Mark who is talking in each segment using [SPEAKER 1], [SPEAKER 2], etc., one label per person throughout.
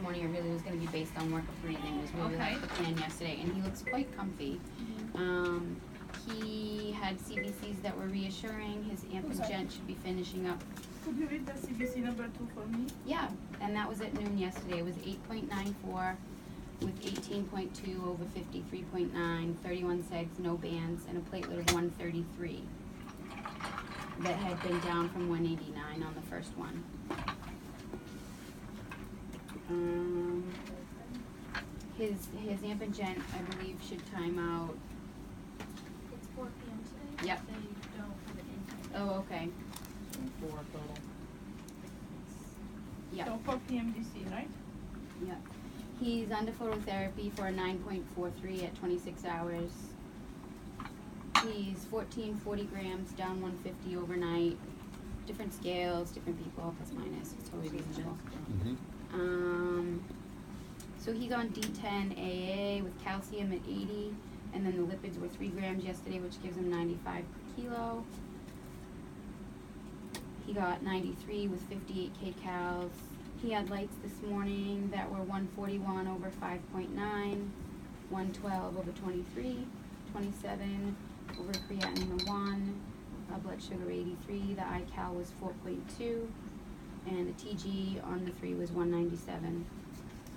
[SPEAKER 1] morning, it really was gonna be based on work of breathing, was really
[SPEAKER 2] Okay.
[SPEAKER 1] the plan yesterday, and he looks quite comfy. He had CBCs that were reassuring, his amp and gent should be finishing up.
[SPEAKER 2] Could you read the CBC number 2 for me?
[SPEAKER 1] Yeah, and that was at noon yesterday, it was 8.94 with 18.2 over 53.9, 31 segs, no bands, and a platelet of 133. That had been down from 189 on the first one. His amp and gent, I believe, should time out.
[SPEAKER 3] It's 4 p.m. today.
[SPEAKER 1] Yep.
[SPEAKER 3] They don't put it in.
[SPEAKER 1] Oh, okay.
[SPEAKER 4] 4 total.
[SPEAKER 1] Yep.
[SPEAKER 2] So 4 p.m. DC, right?
[SPEAKER 1] Yep. He's under phototherapy for a 9.43 at 26 hours. He's 1440 grams, down 150 overnight. Different scales, different people, plus minus. It's totally reasonable. So he's on D10 AA with calcium at 80, and then the lipids were 3 grams yesterday, which gives him 95 per kilo. He got 93 with 58 kcals. He had lights this morning that were 141 over 5.9, 112 over 23, 27 over creatinine of 1, blood sugar 83, the iCal was 4.2, and the TG on the 3 was 197.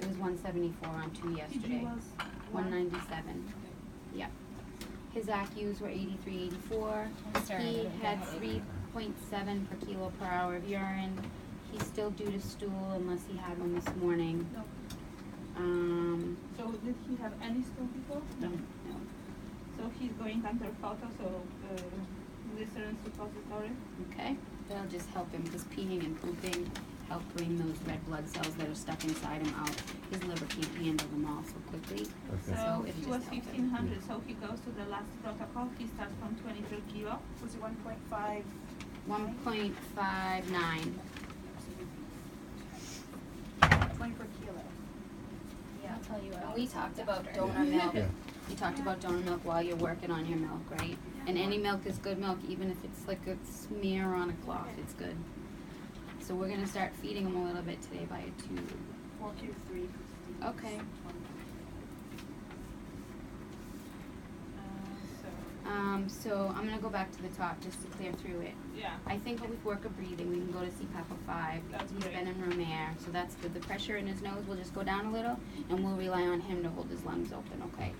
[SPEAKER 1] It was 174 on 2 yesterday.
[SPEAKER 2] TG was
[SPEAKER 1] 197. Yep. His ACUs were 83, 84. He had 3.7 per kilo per hour of urine. He's still due to stool unless he had one this morning.
[SPEAKER 2] No. So did he have any stool before?
[SPEAKER 1] No.
[SPEAKER 2] So he's going under photo, so glycerin suppository.
[SPEAKER 1] Okay. That'll just help him because peeing and pooping help bring those red blood cells that are stuck inside him out. His liver can't handle them all so quickly.
[SPEAKER 4] Okay.
[SPEAKER 2] So
[SPEAKER 1] it'll
[SPEAKER 2] he was
[SPEAKER 1] just help him.
[SPEAKER 2] 1500, so he goes to the last protocol. He starts from 23 kilo.
[SPEAKER 5] Was it 1.5?
[SPEAKER 1] 1.59.
[SPEAKER 5] 20 per kilo.
[SPEAKER 3] Yeah, I'll tell you what.
[SPEAKER 1] And we talked about donor milk.
[SPEAKER 4] Yeah.
[SPEAKER 1] We talked about donor milk while you're working on your milk, right? And any milk is good milk, even if it's like a smear on a cloth, it's good. So we're gonna start feeding them a little bit today by a tube.
[SPEAKER 5] 4Q3.
[SPEAKER 1] Okay. So I'm gonna go back to the top just to clear through it.
[SPEAKER 2] Yeah.
[SPEAKER 1] I think with work of breathing, we can go to CPAP of 5.
[SPEAKER 2] That's
[SPEAKER 1] He's
[SPEAKER 2] great.
[SPEAKER 1] been in room air, so that's good. The pressure in his nose will just go down a little, and we'll rely on him to hold his lungs open, okay?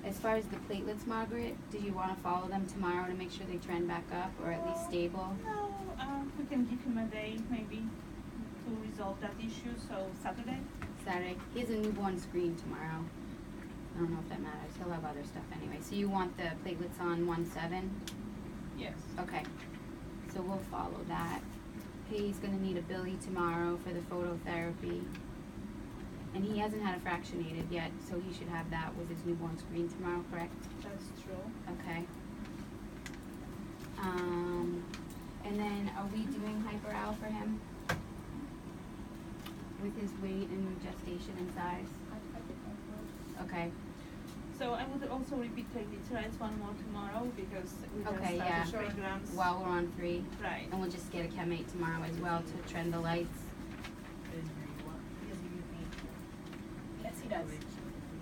[SPEAKER 1] As far as the platelets, Margaret, did you want to follow them tomorrow to make sure they trend back up, or at least stable?
[SPEAKER 2] No, we can give him a day maybe to resolve that issue. So Saturday.
[SPEAKER 1] Saturday. He has a newborn screen tomorrow. I don't know if that matters. He'll have other stuff anyway. So you want the platelets on 1.7?
[SPEAKER 2] Yes.
[SPEAKER 1] Okay. So we'll follow that. He's going to need a Billy tomorrow for the phototherapy. And he hasn't had a fractionated yet, so he should have that with his newborn screen tomorrow, correct?
[SPEAKER 2] That's true.
[SPEAKER 1] Okay. And then are we doing hyperal for him? With his weight and gestation and size? Okay.
[SPEAKER 2] So I would also repeat triglycerides one more tomorrow because we just
[SPEAKER 1] Okay,
[SPEAKER 2] started
[SPEAKER 1] yeah.
[SPEAKER 2] 3 grams.
[SPEAKER 1] While we're on 3.
[SPEAKER 2] Right.
[SPEAKER 1] And we'll just get a Chem 8 tomorrow as well to trend the lights.
[SPEAKER 5] Yes, he does.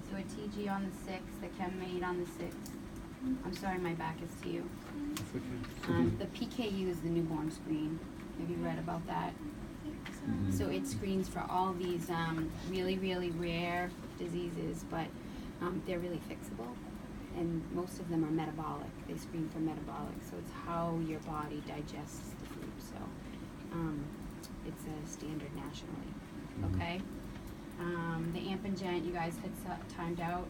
[SPEAKER 1] So a TG on the 6th, the Chem 8 on the 6th. I'm sorry, my back is to you.
[SPEAKER 4] That's okay.
[SPEAKER 1] The PKU is the newborn screen. Have you read about that? So it screens for all these really, really rare diseases, but they're really fixable. And most of them are metabolic. They screen for metabolic, so it's how your body digests the food. So it's a standard nationally. Okay? The amp and gent, you guys had timed out.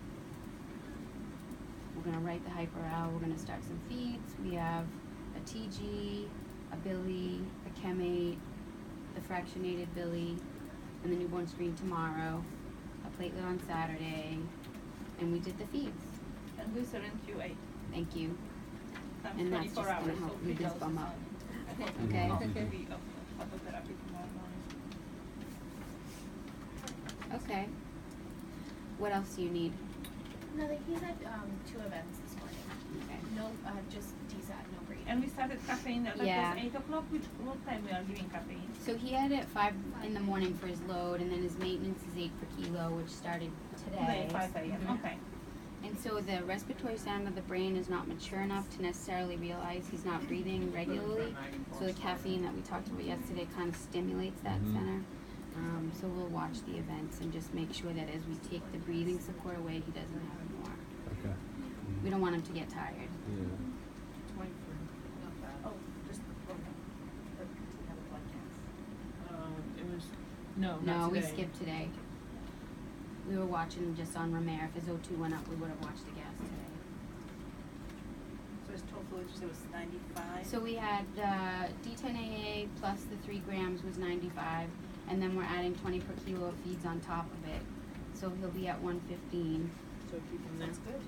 [SPEAKER 1] We're gonna write the hyperal. We're gonna start some feeds. We have a TG, a Billy, a Chem 8, the fractionated Billy, and the newborn screen tomorrow, a platelet on Saturday, and we did the feeds.
[SPEAKER 2] And glycerin Q8.
[SPEAKER 1] Thank you.
[SPEAKER 2] Times
[SPEAKER 1] And that's
[SPEAKER 2] 24
[SPEAKER 1] just gonna
[SPEAKER 2] hours,
[SPEAKER 1] help
[SPEAKER 2] so
[SPEAKER 1] lead
[SPEAKER 2] 3
[SPEAKER 1] this
[SPEAKER 2] doses.
[SPEAKER 1] bum up.
[SPEAKER 2] Okay.
[SPEAKER 1] Okay.
[SPEAKER 2] Maybe phototherapy tomorrow morning.
[SPEAKER 1] Okay. What else do you need?
[SPEAKER 3] No, he's at 2 events this morning.
[SPEAKER 1] Okay.
[SPEAKER 3] No, just DSAT, no breed.
[SPEAKER 2] And we started caffeine, that
[SPEAKER 1] Yeah.
[SPEAKER 2] was 8 o'clock, what time we are giving caffeine?
[SPEAKER 1] So he had it at 5 in the morning for his load, and then his maintenance is 8 per kilo, which started today.
[SPEAKER 2] 5 a.m., okay.
[SPEAKER 1] And so the respiratory sound of the brain is not mature enough to necessarily realize he's not breathing regularly. So the caffeine that we talked about yesterday kind of stimulates that center. So we'll watch the events and just make sure that as we take the breathing support away, he doesn't have it more.
[SPEAKER 6] Okay.
[SPEAKER 1] We don't want him to get tired.
[SPEAKER 6] Yeah.
[SPEAKER 4] 23.
[SPEAKER 5] Not bad. Oh, just the program. Or to have a podcast.
[SPEAKER 4] It was, no,
[SPEAKER 1] No,
[SPEAKER 4] not
[SPEAKER 1] we
[SPEAKER 4] today.
[SPEAKER 1] skipped today. We were watching just on Romare. If his O2 went up, we would have watched the gas today.
[SPEAKER 5] So his total fluid, you said was 95?
[SPEAKER 1] So we had D10AA plus the 3 grams was 95, and then we're adding 20 per kilo of feeds on top of it. So he'll be at 115.
[SPEAKER 4] So keep him there.
[SPEAKER 5] That's good.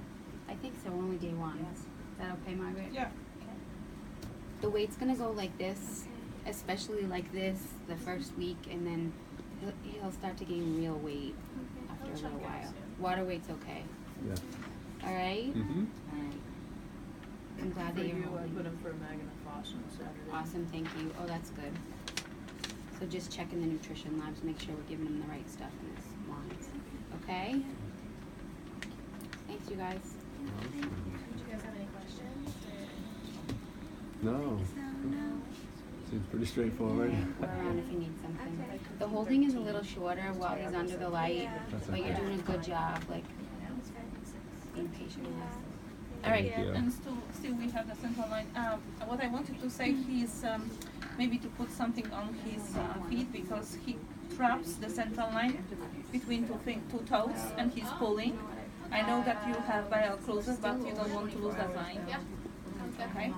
[SPEAKER 1] I think so, only day one.
[SPEAKER 5] Yes.
[SPEAKER 1] Is that okay, Margaret?
[SPEAKER 2] Yeah.
[SPEAKER 5] Okay.
[SPEAKER 1] The weight's gonna go like this, especially like this the first week, and then he'll start to gain real weight after a little while. Water weight's okay.
[SPEAKER 6] Yeah.
[SPEAKER 1] All right?
[SPEAKER 6] Mm-hmm.
[SPEAKER 1] All right. I'm glad
[SPEAKER 4] For
[SPEAKER 1] that you're
[SPEAKER 4] you, I
[SPEAKER 1] holding.
[SPEAKER 4] put him for Magnafos on Saturday.
[SPEAKER 1] Awesome, thank you. Oh, that's good. So just checking the nutrition labs, make sure we're giving him the right stuff in his lines. Okay? Thanks, you guys.
[SPEAKER 3] Do you guys have any questions?
[SPEAKER 6] No. Seems pretty straightforward.
[SPEAKER 1] We're around if you need something. The holding is a little shorter while he's under the light,
[SPEAKER 6] That's
[SPEAKER 1] but you're
[SPEAKER 6] okay.
[SPEAKER 1] doing a good job, like, being patient with us. All right.
[SPEAKER 6] Thank you.
[SPEAKER 2] And still we have the central line. What I wanted to say, he's maybe to put something on his feet because he traps the central line between two toes and he's pulling. I know that you have bio closures, but you don't want to lose that line.
[SPEAKER 3] Yeah. Sounds good.
[SPEAKER 2] Okay?